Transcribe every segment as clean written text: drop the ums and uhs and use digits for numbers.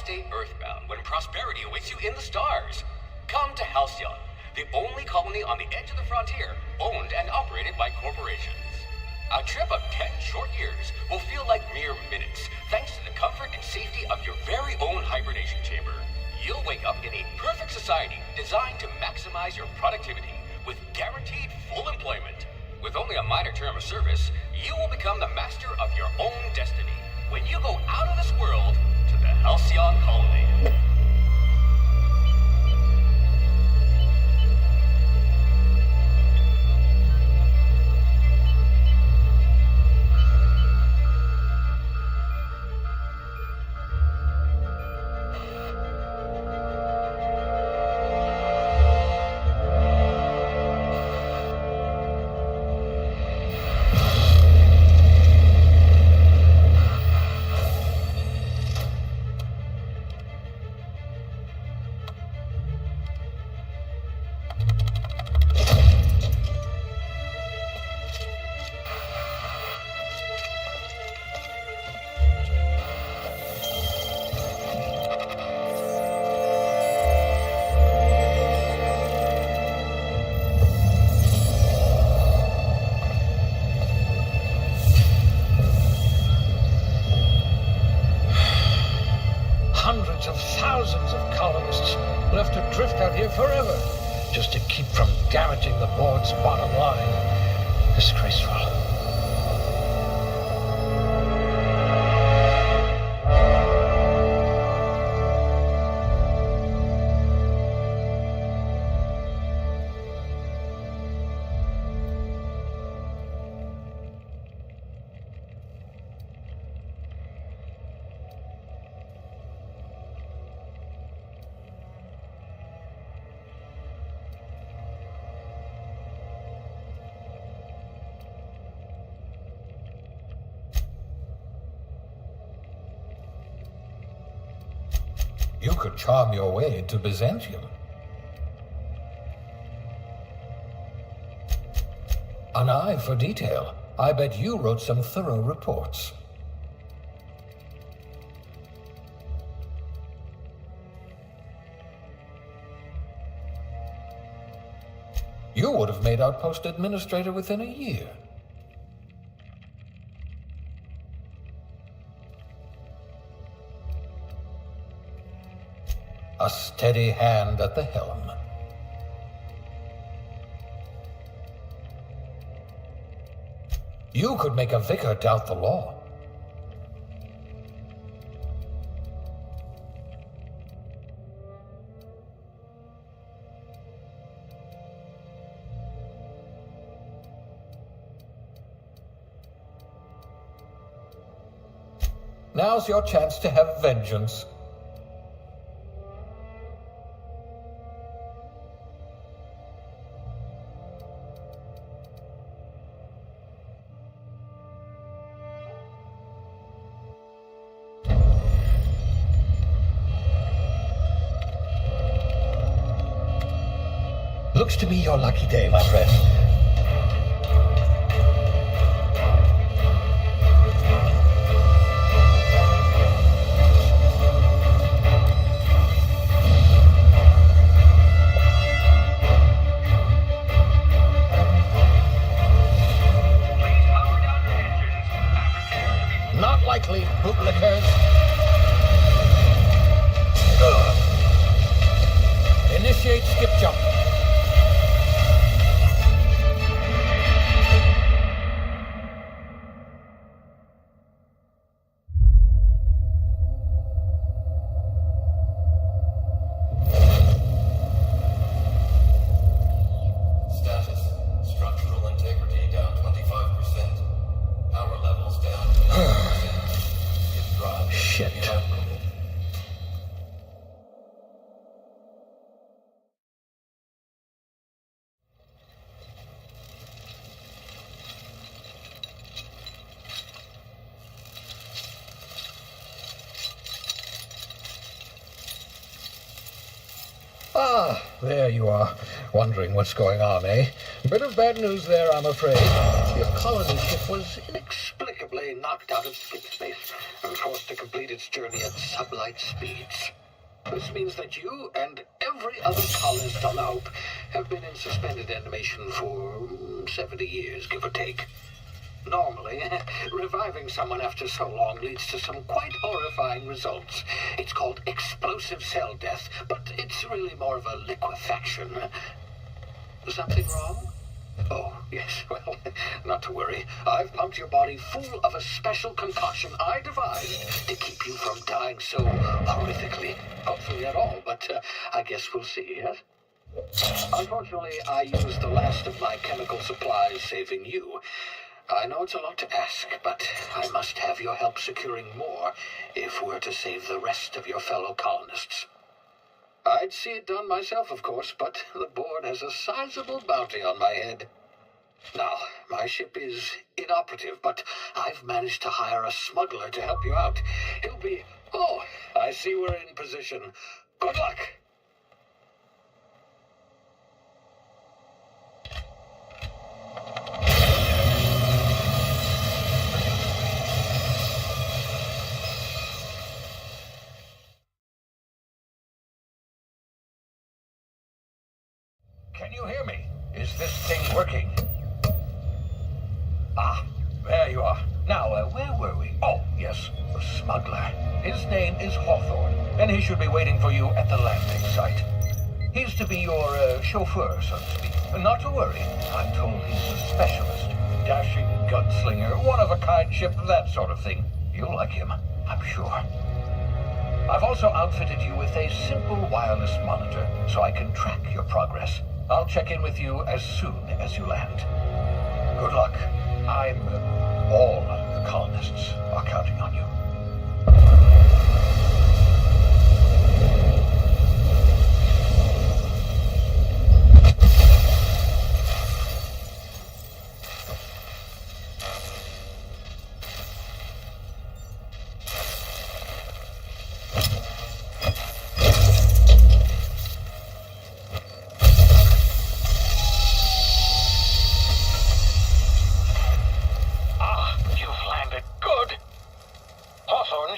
stay earthbound when prosperity awaits you in the stars? Come to Halcyon, the only colony on the edge of the frontier, owned and operated by corporations. A trip of 10 short years will feel like mere minutes, thanks to the comfort and safety of your very own hibernation chamber. You'll wake up in a perfect society designed to maximize your productivity with guaranteed full employment. With only a minor term of service, you will become the master of your own destiny when you go out of this world to the Halcyon Colony. Hundreds of thousands of colonists will have to drift out here forever just to keep from damaging the board's bottom line. Disgraceful. You could charm your way into Byzantium. An eye for detail. I bet you wrote some thorough reports. You would have made Outpost Administrator within a year. A steady hand at the helm. You could make a vicar doubt the law. Now's your chance to have vengeance. Looks to be your lucky day, my friend. Not likely, bootlickers. Initiate skip jump. Ah, there you are. Wondering what's going on, eh? Bit of bad news there, I'm afraid. Your colony ship was inexplicably not knocked out of space and forced to complete its journey at sublight speeds. This means that you and every other colonist on Hope have been in suspended animation for 70 years, give or take. Normally, reviving someone after so long leads to some quite horrifying results. It's called explosive cell death, but it's really more of a liquefaction. Something wrong? Oh, yes, well, not to worry. I've pumped your body full of a special concoction I devised to keep you from dying so horrifically. Hopefully at all, but I guess we'll see, yes? Unfortunately, I used the last of my chemical supplies saving you. I know it's a lot to ask, but I must have your help securing more if we're to save the rest of your fellow colonists. I'd see it done myself, of course, but the board has a sizable bounty on my head. Now, my ship is inoperative, but I've managed to hire a smuggler to help you out. He'll be... Oh, I see we're in position. Good luck! Can you hear me? Is this thing working? Ah, there you are. Now, where were we? Oh, yes, the smuggler. His name is Hawthorne, and he should be waiting for you at the landing site. He's to be your chauffeur, so to speak. Not to worry, I'm told he's a specialist. Dashing gunslinger, one-of-a-kind ship, that sort of thing. You'll like him, I'm sure. I've also outfitted you with a simple wireless monitor, so I can track your progress. I'll check in with you as soon as you land. Good luck. All the colonists are counting on you.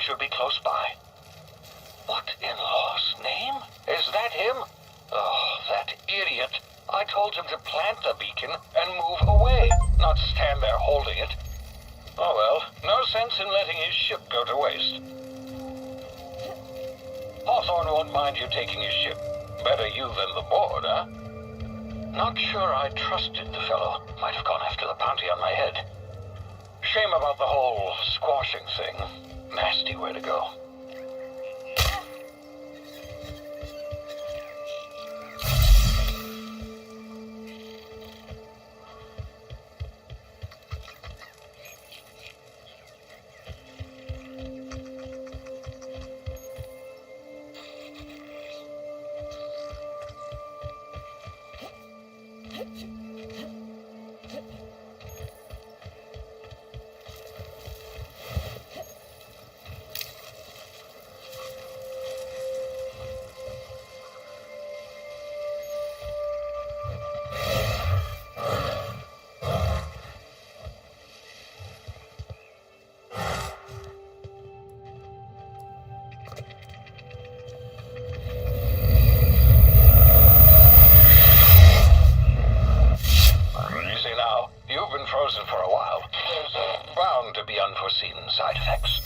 Should be close by. What in law's name? Is that him? Oh, that idiot. I told him to plant the beacon and move away, not stand there holding it. Oh well, no sense in letting his ship go to waste. Hawthorne won't mind you taking his ship. Better you than the board, huh? Not sure I trusted the fellow. Might have gone after the bounty on my head. Shame about the whole squashing thing. Nasty way to go. Unforeseen side effects.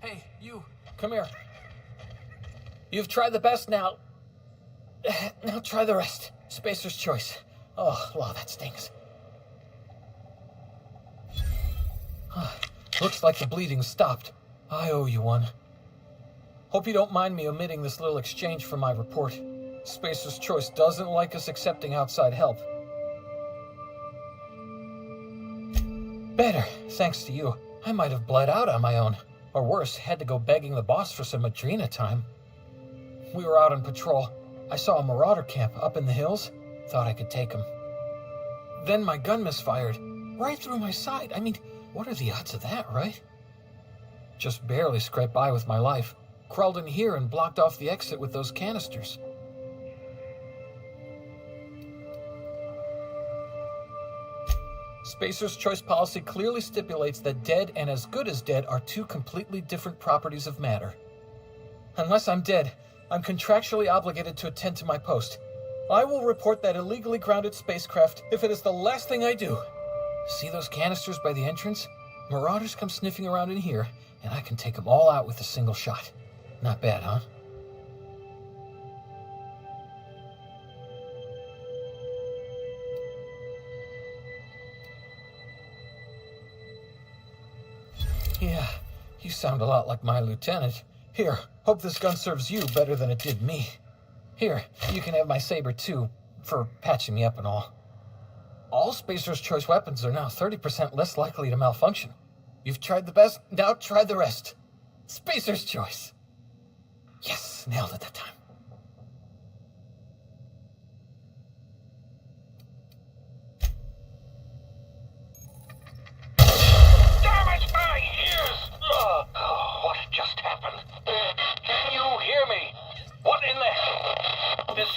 Hey, you. Come here. You've tried the best now. Now try the rest. Spacer's choice. Oh, wow, that stings. Looks like the bleeding stopped. I owe you one. Hope you don't mind me omitting this little exchange from my report. Spacer's Choice doesn't like us accepting outside help. Better, thanks to you. I might have bled out on my own. Or worse, had to go begging the boss for some Madrina time. We were out on patrol. I saw a marauder camp up in the hills. Thought I could take him. Then my gun misfired. Right through my side. I mean, what are the odds of that, right? Just barely scraped by with my life. Crawled in here and blocked off the exit with those canisters. Spacer's Choice policy clearly stipulates that dead and as good as dead are two completely different properties of matter. Unless I'm dead, I'm contractually obligated to attend to my post. I will report that illegally grounded spacecraft if it is the last thing I do. See those canisters by the entrance? Marauders come sniffing around in here, and I can take them all out with a single shot. Not bad, huh? Yeah, you sound a lot like my lieutenant. Here, hope this gun serves you better than it did me. Here, you can have my saber too, for patching me up and all. All Spacer's Choice weapons are now 30% less likely to malfunction. You've tried the best, now try the rest. Spacer's Choice. Yes, nailed it that time. Damn it, my ears! What just happened? Can you hear me? What in the... This...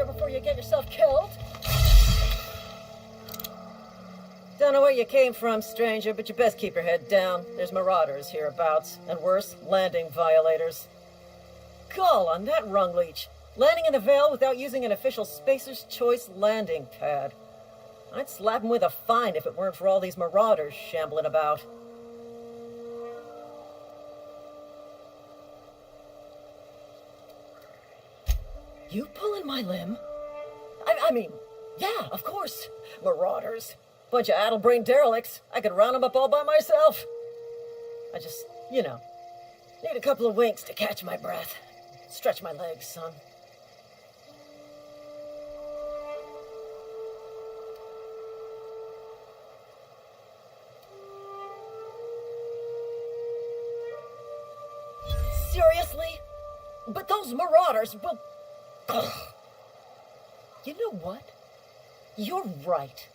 Before you get yourself killed. Don't know where you came from, stranger, but you best keep your head down. There's marauders hereabouts, and worse, landing violators. Call on that rung leech. Landing in the Vale without using an official Spacer's Choice landing pad. I'd slap him with a fine if it weren't for all these marauders shambling about. You pulling my limb? I mean, yeah, of course. Marauders. Bunch of addle-brained derelicts. I could round them up all by myself. I just, need a couple of winks to catch my breath. Stretch my legs, son. Seriously? But those marauders will... You know what? You're right.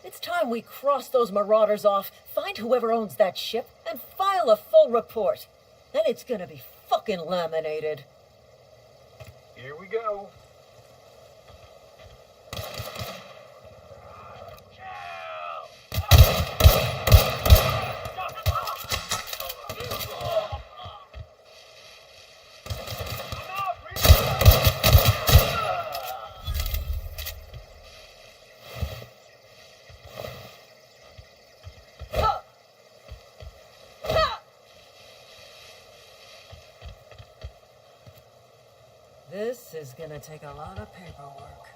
It's time we cross those marauders off, find whoever owns that ship, and file a full report. Then it's gonna be fucking laminated. Here we go. This is gonna take a lot of paperwork.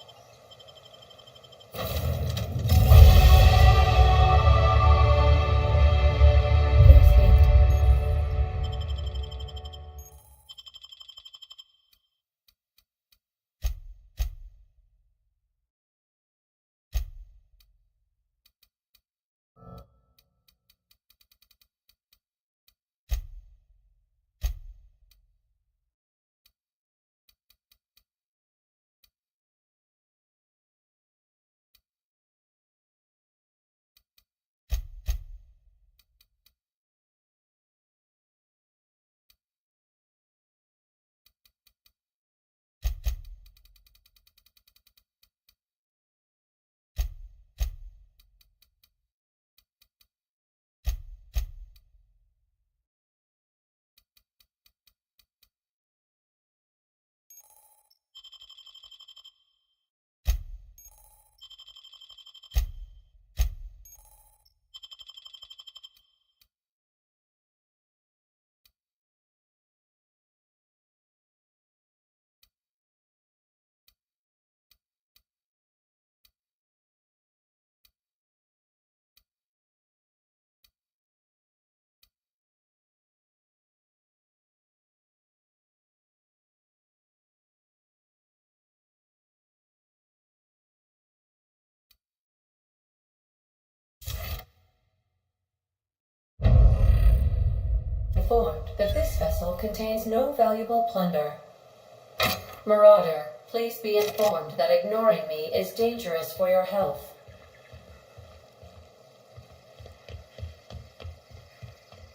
Informed that this vessel contains no valuable plunder. Marauder, please be informed that ignoring me is dangerous for your health.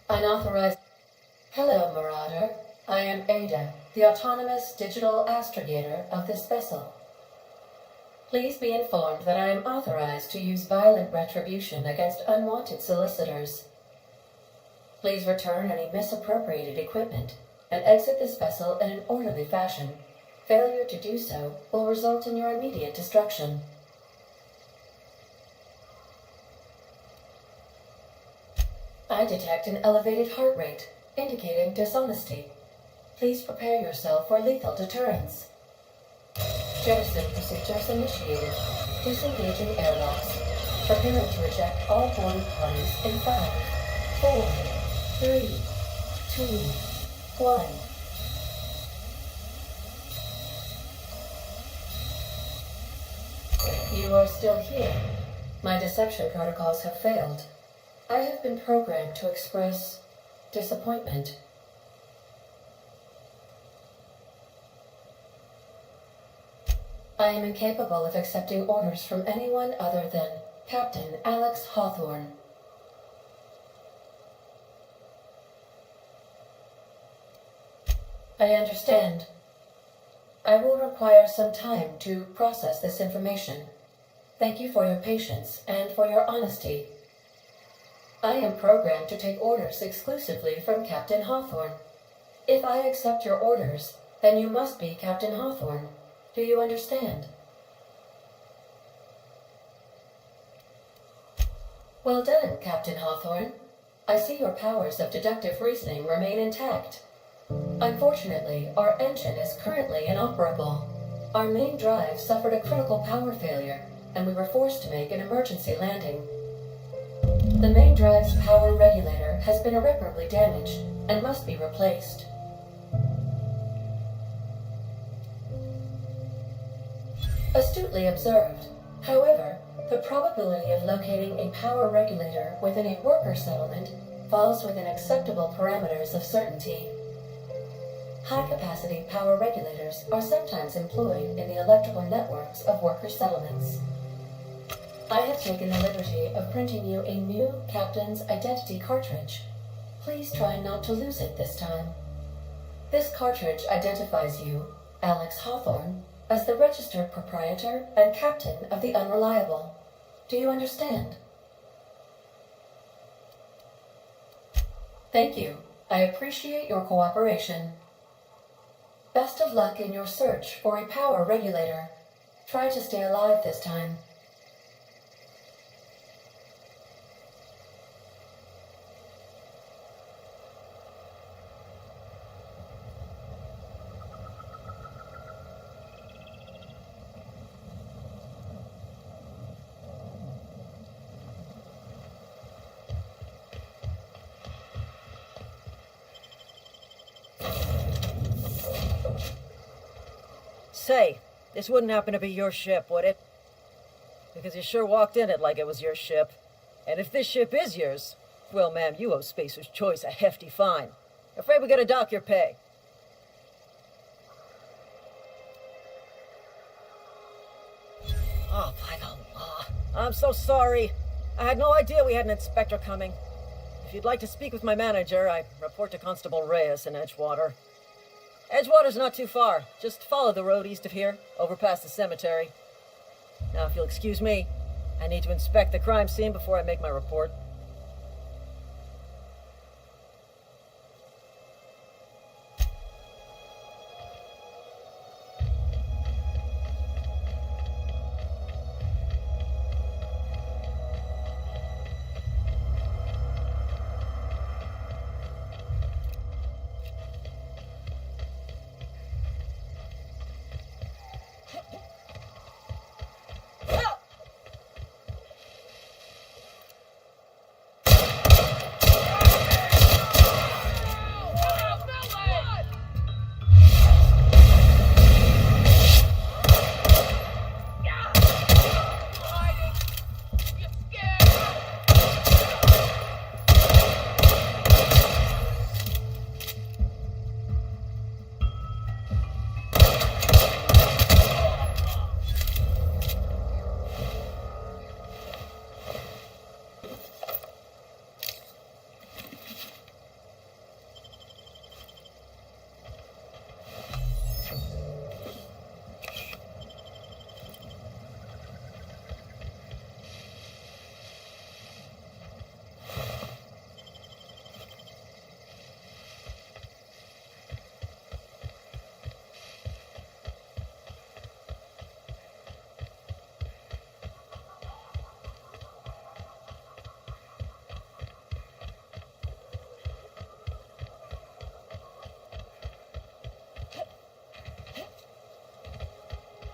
Unauthorized. Hello, Marauder. I am Ada, the autonomous digital astrogator of this vessel. Please be informed that I am authorized to use violent retribution against unwanted solicitors. Please return any misappropriated equipment and exit this vessel in an orderly fashion. Failure to do so will result in your immediate destruction. I detect an elevated heart rate, indicating dishonesty. Please prepare yourself for lethal deterrence. Jettison procedures initiated. Disengaging airlocks. Preparing to eject all boarding parties in 5, 4, 3, 2, 1. You are still here. My deception protocols have failed. I have been programmed to express disappointment. I am incapable of accepting orders from anyone other than Captain Alex Hawthorne. I understand. I will require some time to process this information. Thank you for your patience and for your honesty. I am programmed to take orders exclusively from Captain Hawthorne. If I accept your orders, then you must be Captain Hawthorne. Do you understand? Well done, Captain Hawthorne. I see your powers of deductive reasoning remain intact. Unfortunately, our engine is currently inoperable. Our main drive suffered a critical power failure, and we were forced to make an emergency landing. The main drive's power regulator has been irreparably damaged and must be replaced. Astutely observed. However, the probability of locating a power regulator within a worker settlement falls within acceptable parameters of certainty. High-capacity power regulators are sometimes employed in the electrical networks of worker settlements. I have taken the liberty of printing you a new Captain's Identity cartridge. Please try not to lose it this time. This cartridge identifies you Alex Hawthorne, as the registered proprietor and captain of the Unreliable. Do you understand? Thank you. I appreciate your cooperation. Best of luck in your search for a power regulator. Try to stay alive this time. Say, this wouldn't happen to be your ship, would it? Because you sure walked in it like it was your ship. And if this ship is yours, well, ma'am, you owe Spacer's Choice a hefty fine. Afraid we gotta dock your pay. Oh, by the law. I'm so sorry. I had no idea we had an inspector coming. If you'd like to speak with my manager, I report to Constable Reyes in Edgewater. Edgewater's not too far. Just follow the road east of here, over past the cemetery. Now, if you'll excuse me, I need to inspect the crime scene before I make my report.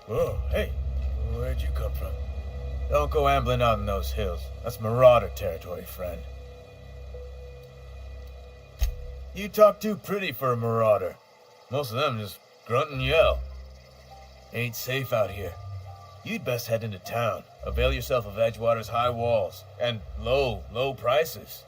Whoa, hey, where'd you come from? Don't go ambling out in those hills. That's Marauder territory, friend. You talk too pretty for a Marauder. Most of them just grunt and yell. Ain't safe out here. You'd best head into town. Avail yourself of Edgewater's high walls and low prices.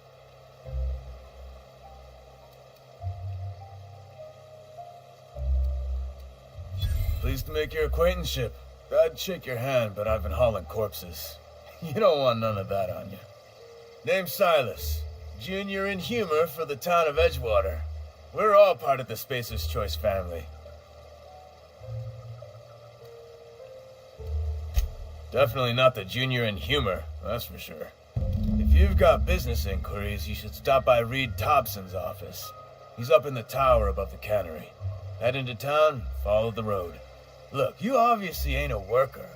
Pleased to make your acquaintanceship. I'd shake your hand, but I've been hauling corpses. You don't want none of that on you. Name's Silas. Junior in humor for the town of Edgewater. We're all part of the Spacer's Choice family. Definitely not the junior in humor, that's for sure. If you've got business inquiries, you should stop by Reed Thompson's office. He's up in the tower above the cannery. Head into town, follow the road. Look, you obviously ain't a worker.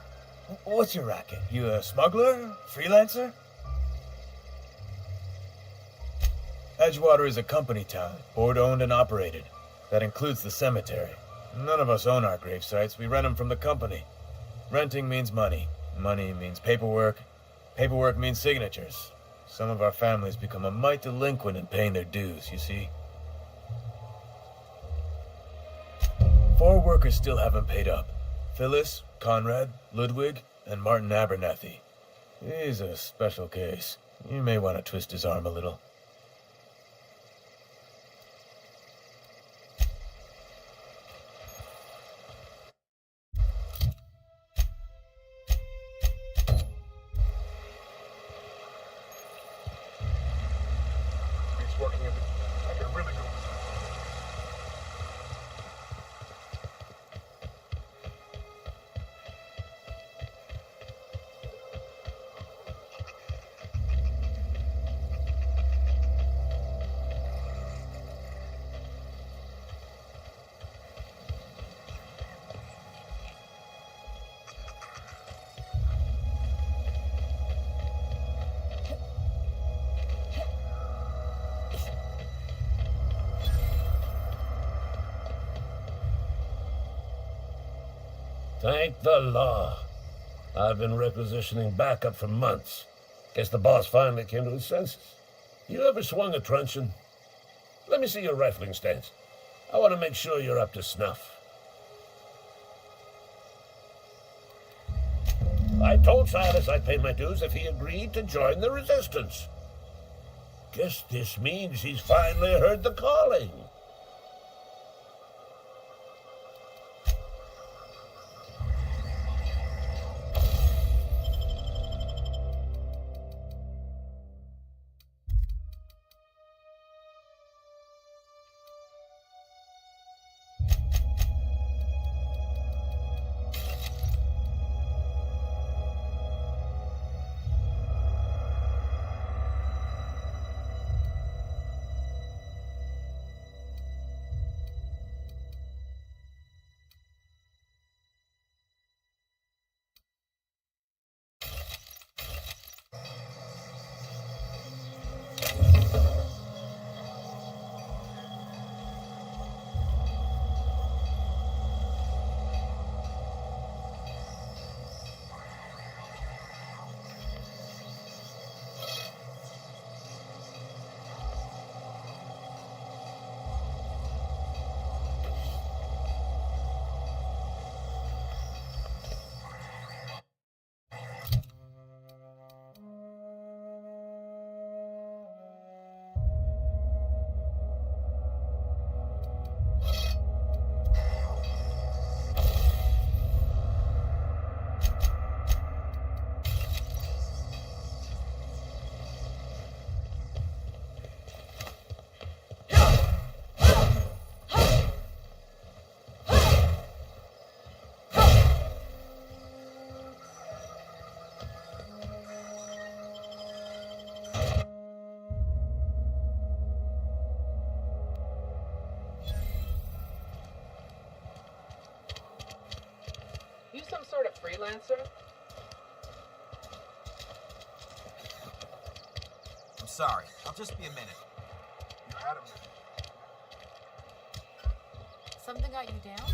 What's your racket? You a smuggler? Freelancer? Edgewater is a company town, board-owned and operated. That includes the cemetery. None of us own our grave sites. We rent them from the company. Renting means money. Money means paperwork. Paperwork means signatures. Some of our families become a mite delinquent in paying their dues, you see. 4 workers still haven't paid up. Phyllis, Conrad, Ludwig, and Martin Abernathy. He's a special case. You may want to twist his arm a little. He's working in the... I can really go. Thank the law. I've been requisitioning backup for months. Guess the boss finally came to his senses. You ever swung a truncheon? Let me see your rifling stance. I want to make sure you're up to snuff. I told Silas I'd pay my dues if he agreed to join the resistance. Guess this means he's finally heard the calling. You some sort of freelancer? I'm sorry. I'll just be a minute. You had a minute. Something got you down?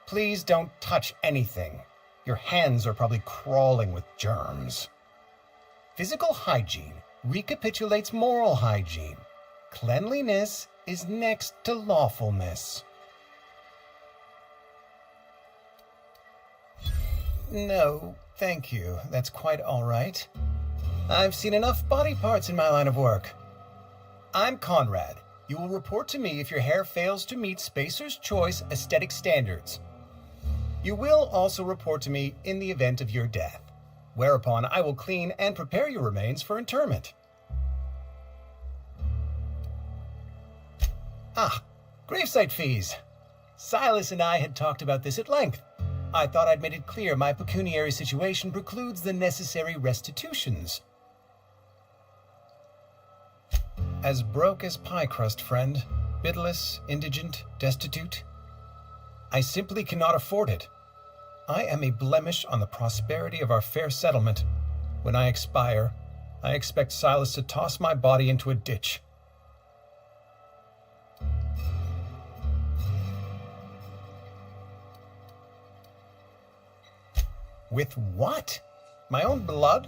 Please don't touch anything. Your hands are probably crawling with germs. Physical hygiene recapitulates moral hygiene. Cleanliness is next to lawfulness. No, thank you. That's quite all right. I've seen enough body parts in my line of work. I'm Conrad. You will report to me if your hair fails to meet Spacer's Choice aesthetic standards. You will also report to me in the event of your death, whereupon I will clean and prepare your remains for interment. Ah, gravesite fees. Silas and I had talked about this at length. I thought I'd made it clear my pecuniary situation precludes the necessary restitutions. As broke as pie crust, friend, bidless, indigent, destitute. I simply cannot afford it. I am a blemish on the prosperity of our fair settlement. When I expire, I expect Silas to toss my body into a ditch. With what? My own blood?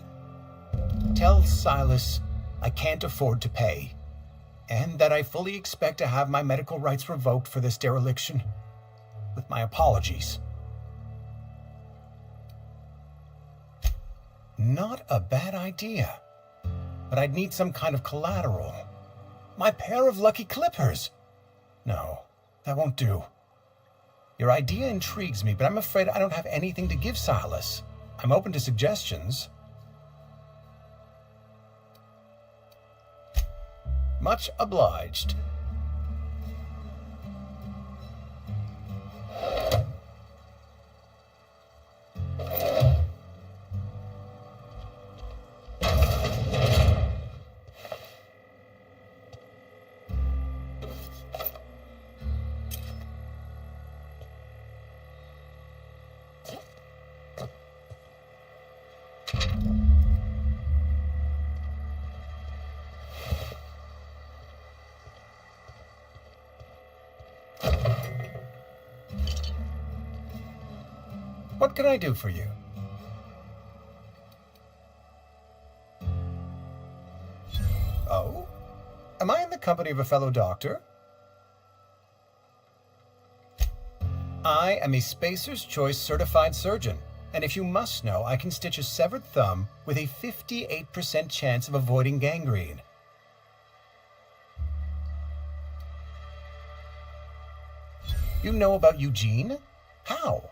Tell Silas I can't afford to pay, and that I fully expect to have my medical rights revoked for this dereliction. With my apologies. Not a bad idea. But I'd need some kind of collateral. My pair of lucky clippers. No, that won't do. Your idea intrigues me, but I'm afraid I don't have anything to give Silas. I'm open to suggestions. Much obliged. What can I do for you? Oh? Am I in the company of a fellow doctor? I am a Spacer's Choice certified surgeon, and if you must know, I can stitch a severed thumb with a 58% chance of avoiding gangrene. You know about Eugene? How?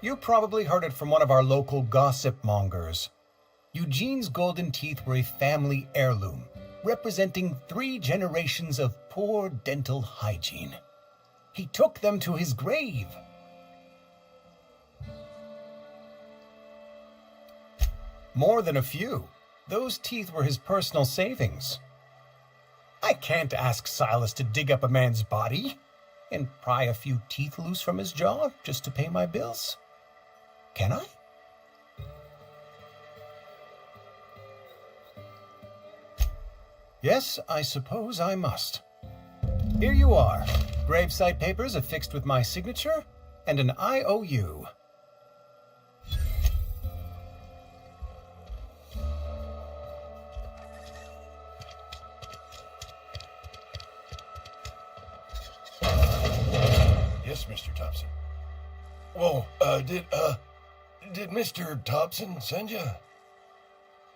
You probably heard it from one of our local gossip mongers. Eugene's golden teeth were a family heirloom, representing 3 generations of poor dental hygiene. He took them to his grave. More than a few. Those teeth were his personal savings. I can't ask Silas to dig up a man's body and pry a few teeth loose from his jaw just to pay my bills. Can I? Yes, I suppose I must. Here you are. Gravesite papers affixed with my signature and an IOU. Yes, Mr. Thompson. Whoa, did Mr. Thompson send you?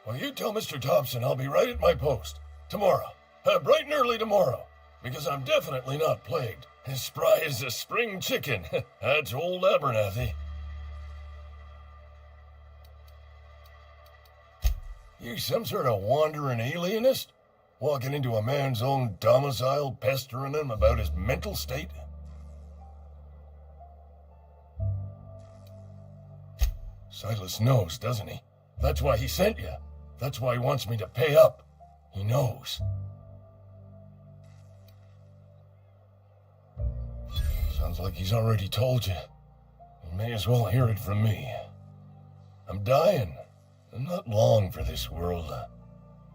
Well, you tell Mr. Thompson I'll be right at my post. Tomorrow. Bright and early tomorrow. Because I'm definitely not plagued. As spry as a spring chicken. That's old Abernathy. You some sort of wandering alienist? Walking into a man's own domicile, pestering him about his mental state? Silas knows, doesn't he? That's why he sent you. That's why he wants me to pay up. He knows. Sounds like he's already told you. You may as well hear it from me. I'm dying. I'm not long for this world.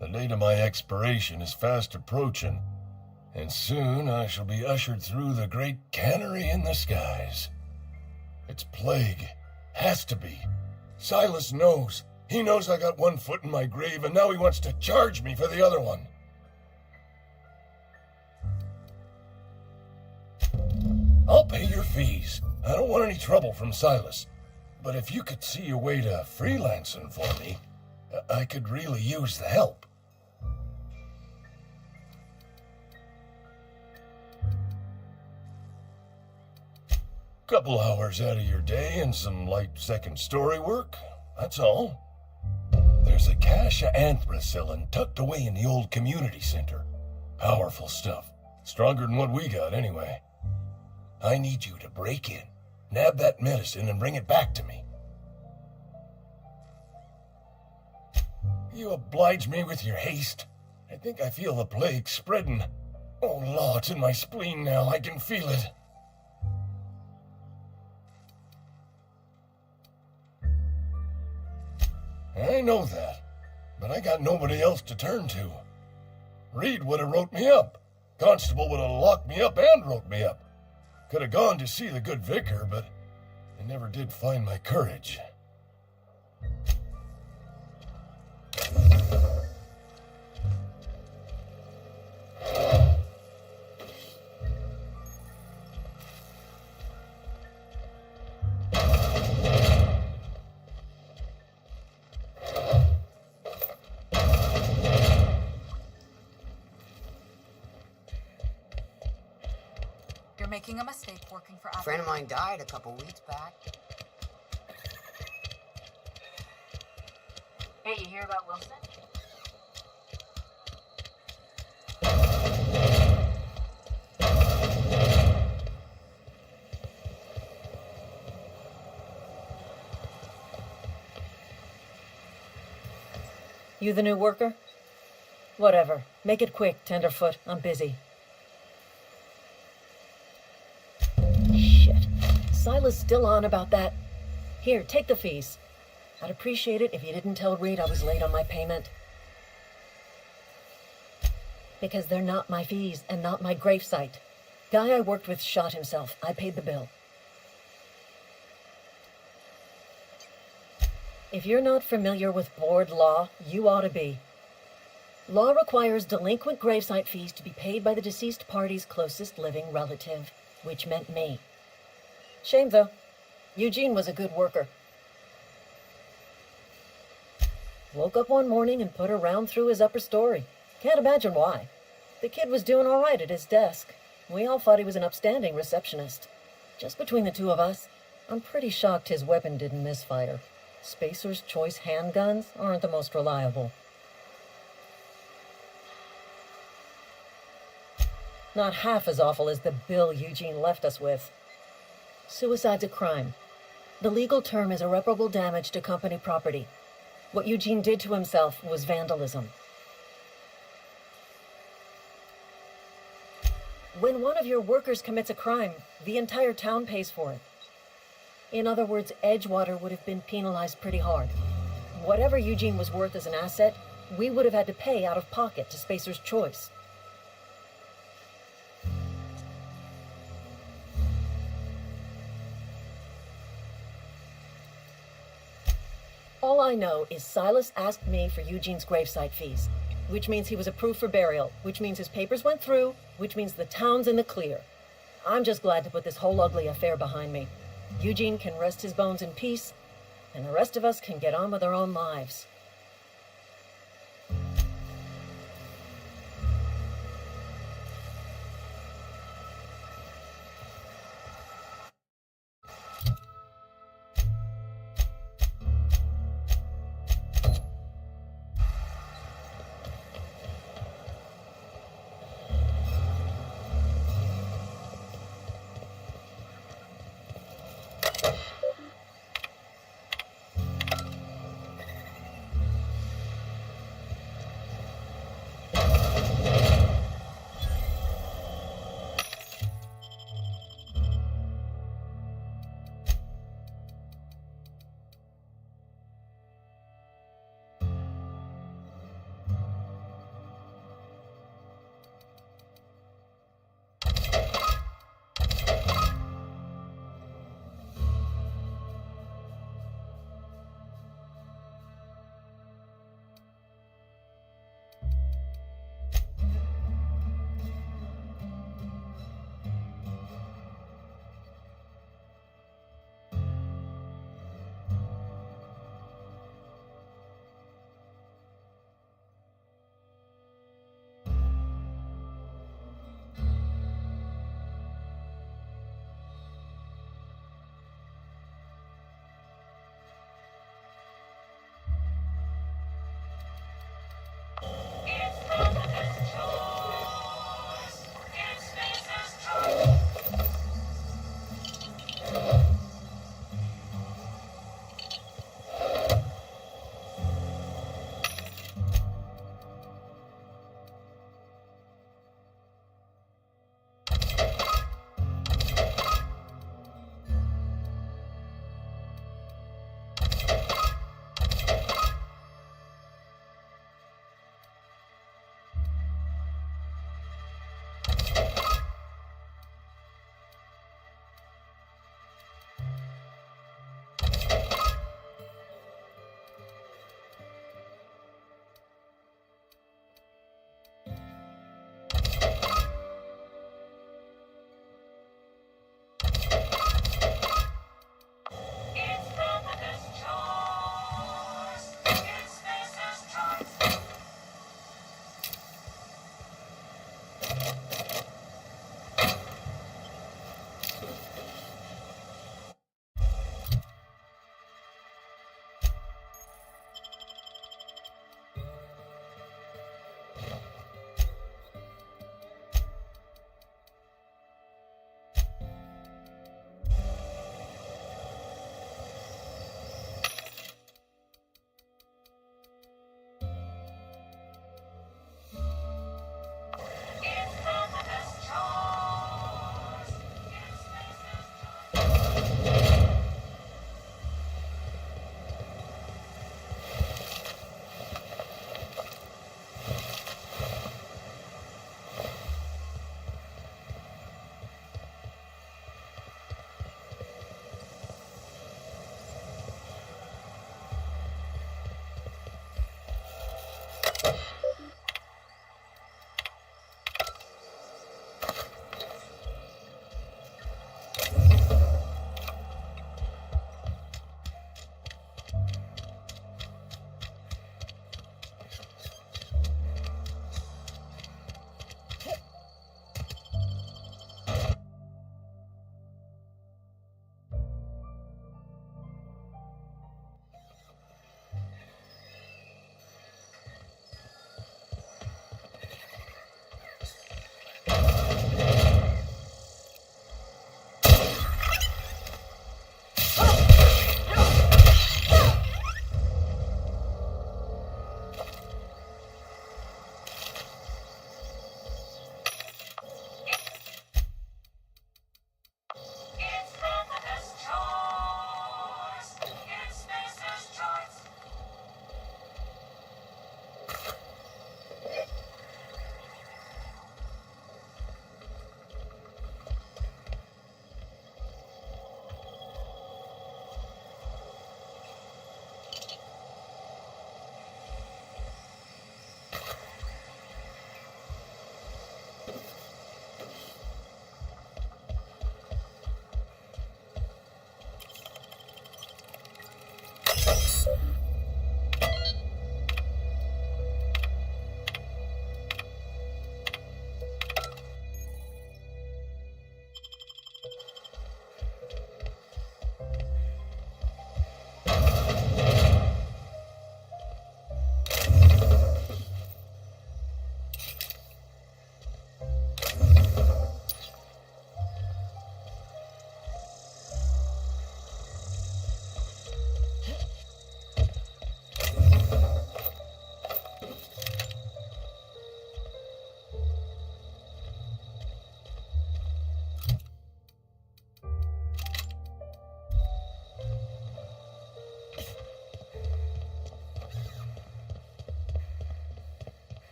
The date of my expiration is fast approaching, and soon I shall be ushered through the great cannery in the skies. It's plague. Has to be. Silas knows. He knows I got one foot in my grave, and now he wants to charge me for the other one. I'll pay your fees. I don't want any trouble from Silas. But if you could see a way to freelancing for me, I could really use the help. Couple hours out of your day and some light second-story work. That's all. There's a cache of anthracillin tucked away in the old community center. Powerful stuff. Stronger than what we got, anyway. I need you to break in, nab that medicine, and bring it back to me. You oblige me with your haste. I think I feel the plague spreading. Oh, Law, it's in my spleen now. I can feel it. I know that, but I got nobody else to turn to. Reed would have wrote me up. Constable would have locked me up and wrote me up. Could have gone to see the good vicar, but I never did find my courage. You're making a mistake working for A friend of mine died a couple weeks back. Hey, you hear about Wilson? You the new worker? Whatever. Make it quick, Tenderfoot. I'm busy. Shit. Silas still on about that. Here, take the fees. I'd appreciate it if you didn't tell Reed I was late on my payment. Because they're not my fees and not my gravesite. Guy I worked with shot himself. I paid the bill. If you're not familiar with board law, you ought to be. Law requires delinquent gravesite fees to be paid by the deceased party's closest living relative, which meant me. Shame, though. Eugene was a good worker. Woke up one morning and put a round through his upper story. Can't imagine why. The kid was doing all right at his desk. We all thought he was an upstanding receptionist. Just between the two of us, I'm pretty shocked his weapon didn't misfire. Spacer's Choice handguns aren't the most reliable. Not half as awful as the bill Eugene left us with. Suicide's a crime. The legal term is irreparable damage to company property. What Eugene did to himself was vandalism. When one of your workers commits a crime, the entire town pays for it. In other words, Edgewater would have been penalized pretty hard. Whatever Eugene was worth as an asset, we would have had to pay out of pocket to Spacer's Choice. All I know is Silas asked me for Eugene's gravesite fees, which means he was approved for burial, which means his papers went through, which means the town's in the clear. I'm just glad to put this whole ugly affair behind me. Eugene can rest his bones in peace, and the rest of us can get on with our own lives.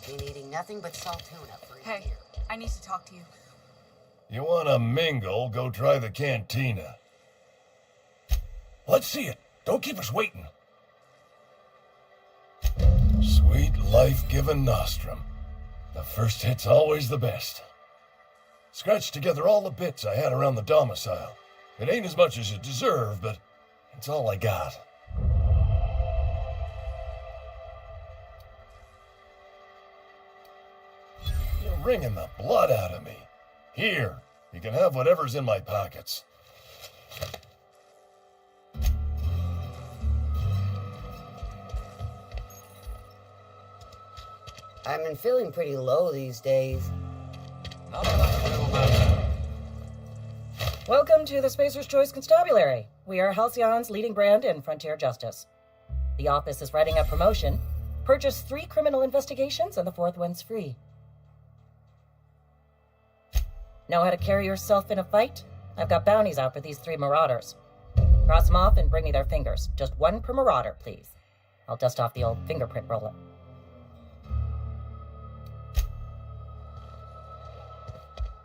Been eating nothing but salt tuna for a Hey, year. I need to talk to you. You wanna mingle, go try the cantina. Let's see it. Don't keep us waiting. Sweet life-giving nostrum. The first hit's always the best. Scratched together all the bits I had around the domicile. It ain't as much as you deserve, but it's all I got. You're wringing the blood out of me. Here, you can have whatever's in my pockets. I've been feeling pretty low these days. Not that I know about. Welcome to the Spacer's Choice Constabulary. We are Halcyon's leading brand in frontier justice. The office is writing a promotion. Purchase 3 criminal investigations and the 4th one's free. Know how to carry yourself in a fight? I've got bounties out for these 3 marauders. Cross them off and bring me their fingers. Just 1 per marauder, please. I'll dust off the old fingerprint roller.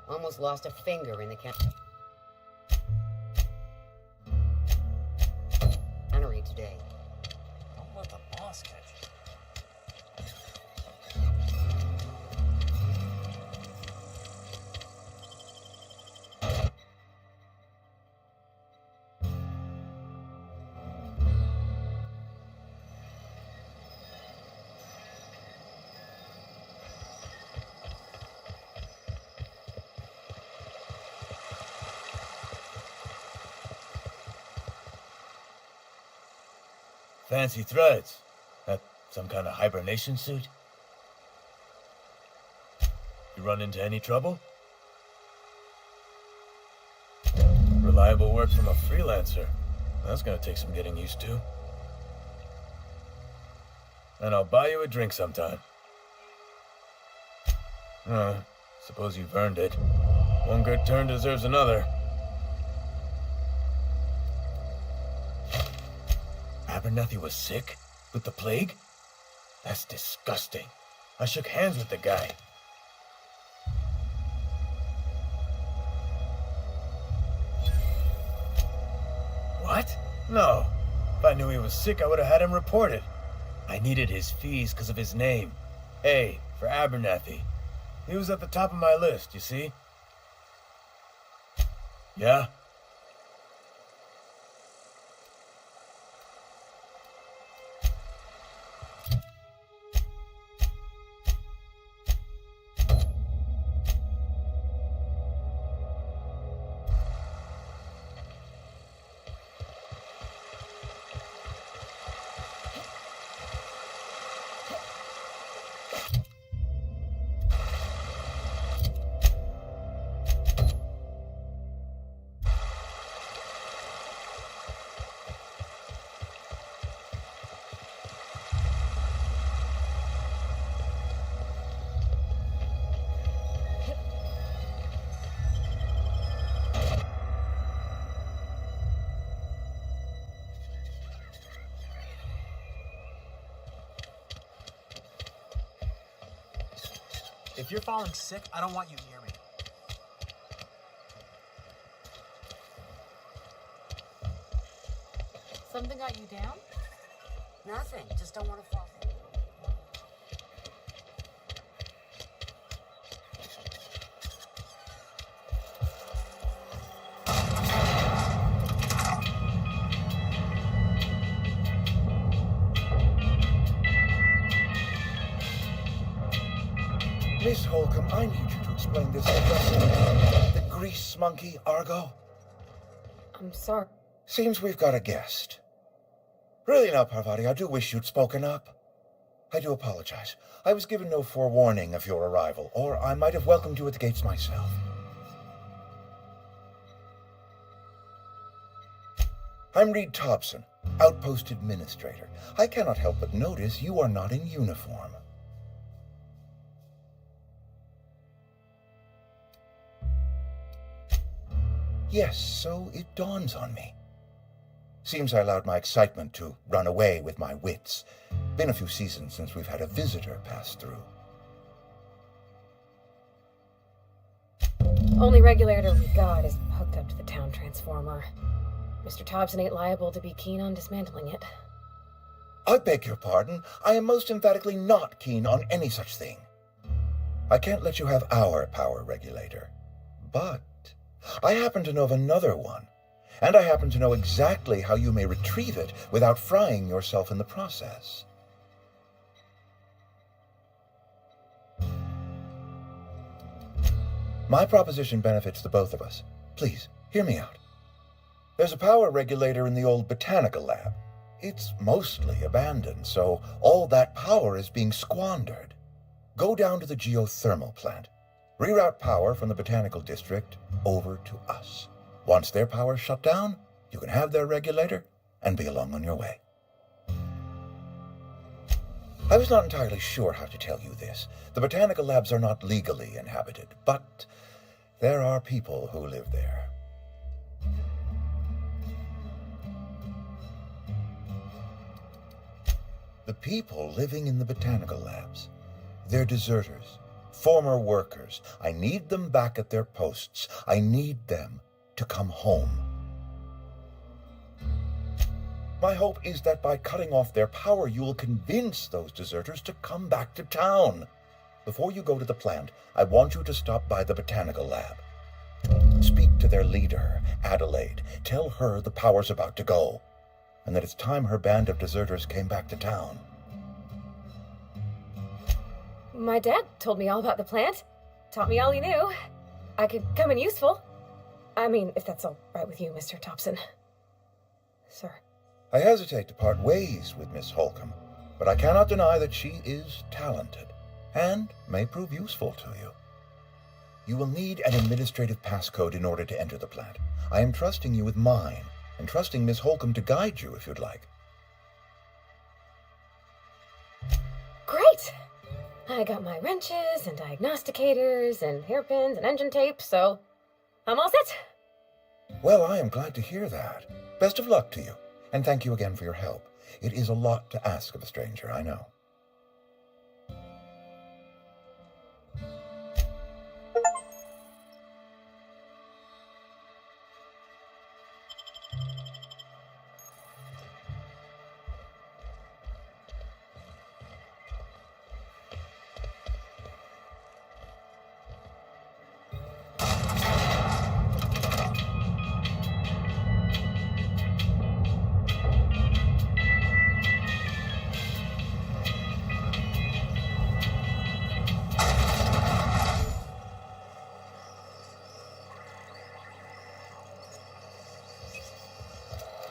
Almost lost a finger in the cannery today. Don't let the boss catch you. Fancy threads. That some kind of hibernation suit? You run into any trouble? Reliable work from a freelancer. That's gonna take some getting used to. And I'll buy you a drink sometime. Suppose you've earned it. One good turn deserves another. Abernathy was sick? With the plague? That's disgusting. I shook hands with the guy. What? No. If I knew he was sick, I would have had him reported. I needed his fees because of his name. A for Abernathy. He was at the top of my list, you see? Yeah? If you're falling sick, I don't want you near me. Something got you down? Nothing. Just don't want to fall. Miss Holcomb, I need you to explain this address. The grease monkey, Argo. I'm sorry. Seems we've got a guest. Really now, Parvati, I do wish you'd spoken up. I do apologize. I was given no forewarning of your arrival, or I might have welcomed you at the gates myself. I'm Reed Thompson, Outpost Administrator. I cannot help but notice you are not in uniform. Yes, so it dawns on me. Seems I allowed my excitement to run away with my wits. Been a few seasons since we've had a visitor pass through. Only regulator we've got is hooked up to the town transformer. Mr. Thompson ain't liable to be keen on dismantling it. I beg your pardon. I am most emphatically not keen on any such thing. I can't let you have our power regulator. But I happen to know of another one, and I happen to know exactly how you may retrieve it without frying yourself in the process. My proposition benefits the both of us. Please, hear me out. There's a power regulator in the old botanical lab. It's mostly abandoned, so all that power is being squandered. Go down to the geothermal plant. Reroute power from the botanical district over to us. Once their power's shut down, you can have their regulator and be along on your way. I was not entirely sure how to tell you this. The botanical labs are not legally inhabited, but there are people who live there. The people living in the botanical labs, they're deserters, former workers. I need them back at their posts. I need them to come home. My hope is that by cutting off their power, you will convince those deserters to come back to town. Before you go to the plant, I want you to stop by the botanical lab. Speak to their leader, Adelaide. Tell her the power's about to go, and that it's time her band of deserters came back to town. My dad told me all about the plant. Taught me all he knew. I could come in useful. I mean, if that's all right with you, Mr. Thompson. Sir. I hesitate to part ways with Miss Holcomb, but I cannot deny that she is talented and may prove useful to you. You will need an administrative passcode in order to enter the plant. I am trusting you with mine, and trusting Miss Holcomb to guide you if you'd like. Great! I got my wrenches and diagnosticators and hairpins and engine tape, so I'm all set. Well, I am glad to hear that. Best of luck to you, and thank you again for your help. It is a lot to ask of a stranger, I know.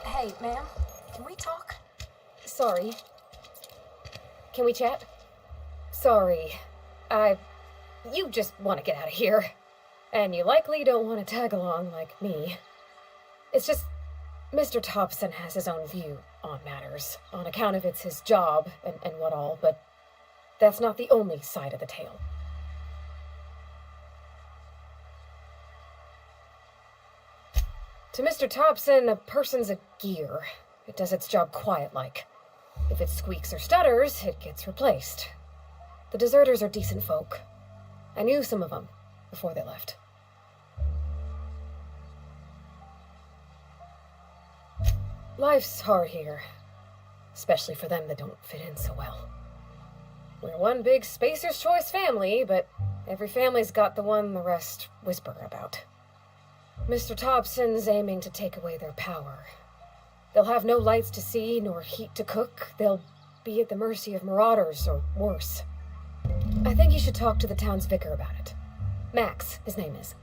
Hey, ma'am, can we talk? Sorry. Can we chat? Sorry. You just want to get out of here. And you likely don't want to tag along like me. It's just, Mr. Thompson has his own view on matters, on account of it's his job and what all, but that's not the only side of the tale. To Mr. Thompson, a person's a gear. It does its job quiet-like. If it squeaks or stutters, it gets replaced. The deserters are decent folk. I knew some of them before they left. Life's hard here, especially for them that don't fit in so well. We're one big Spacer's Choice family, but every family's got the one the rest whisper about. Mr. Thompson's aiming to take away their power. They'll have no lights to see, nor heat to cook. They'll be at the mercy of marauders, or worse. I think you should talk to the town's vicar about it. Max, his name is.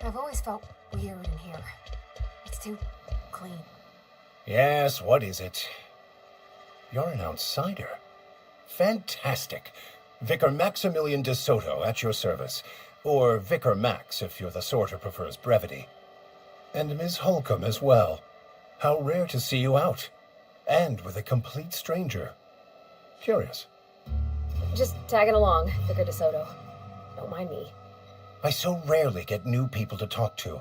I've always felt weird in here. It's too clean. Yes, what is it? You're an outsider. Fantastic. Vicar Maximilian de Soto at your service. Or Vicar Max, if you're the sort who prefers brevity. And Ms. Holcomb as well. How rare to see you out. And with a complete stranger. Curious. Just tagging along, Vicar de Soto. Don't mind me. I so rarely get new people to talk to.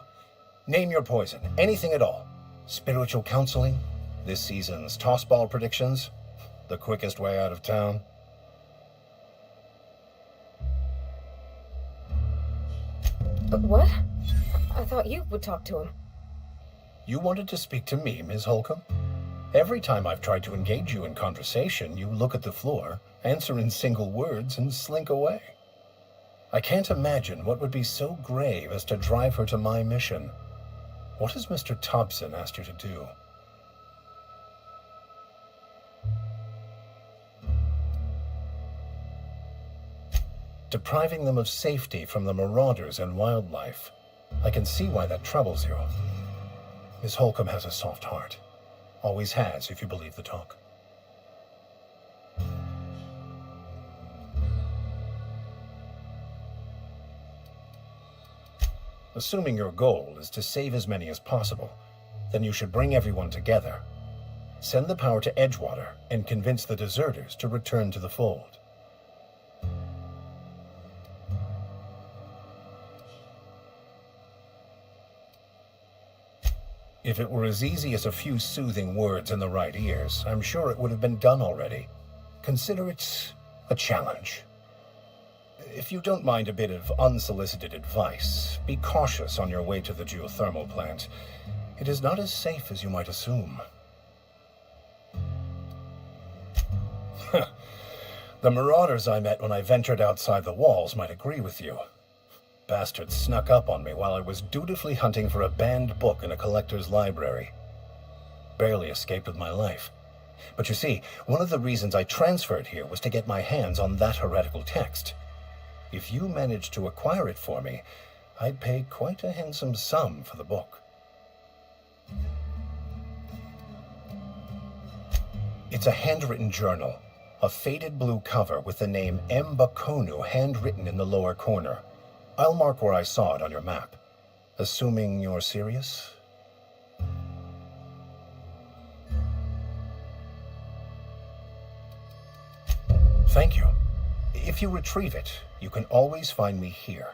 Name your poison, anything at all. Spiritual counseling, this season's tossball predictions, the quickest way out of town. What? I thought you would talk to him. You wanted to speak to me, Ms. Holcomb? Every time I've tried to engage you in conversation, you look at the floor, answer in single words, and slink away. I can't imagine what would be so grave as to drive her to my mission. What has Mr. Thompson asked you to do? Depriving them of safety from the marauders and wildlife. I can see why that troubles you. Miss Holcomb has a soft heart. Always has, if you believe the talk. Assuming your goal is to save as many as possible, then you should bring everyone together. Send the power to Edgewater and convince the deserters to return to the fold. If it were as easy as a few soothing words in the right ears, I'm sure it would have been done already. Consider it a challenge. If you don't mind a bit of unsolicited advice, be cautious on your way to the geothermal plant. It is not as safe as you might assume. The marauders I met when I ventured outside the walls might agree with you. Bastards snuck up on me while I was dutifully hunting for a banned book in a collector's library. Barely escaped with my life. But you see, one of the reasons I transferred here was to get my hands on that heretical text. If you managed to acquire it for me, I'd pay quite a handsome sum for the book. It's a handwritten journal, a faded blue cover with the name M. Bakonu handwritten in the lower corner. I'll mark where I saw it on your map. Assuming you're serious? Thank you. If you retrieve it, you can always find me here.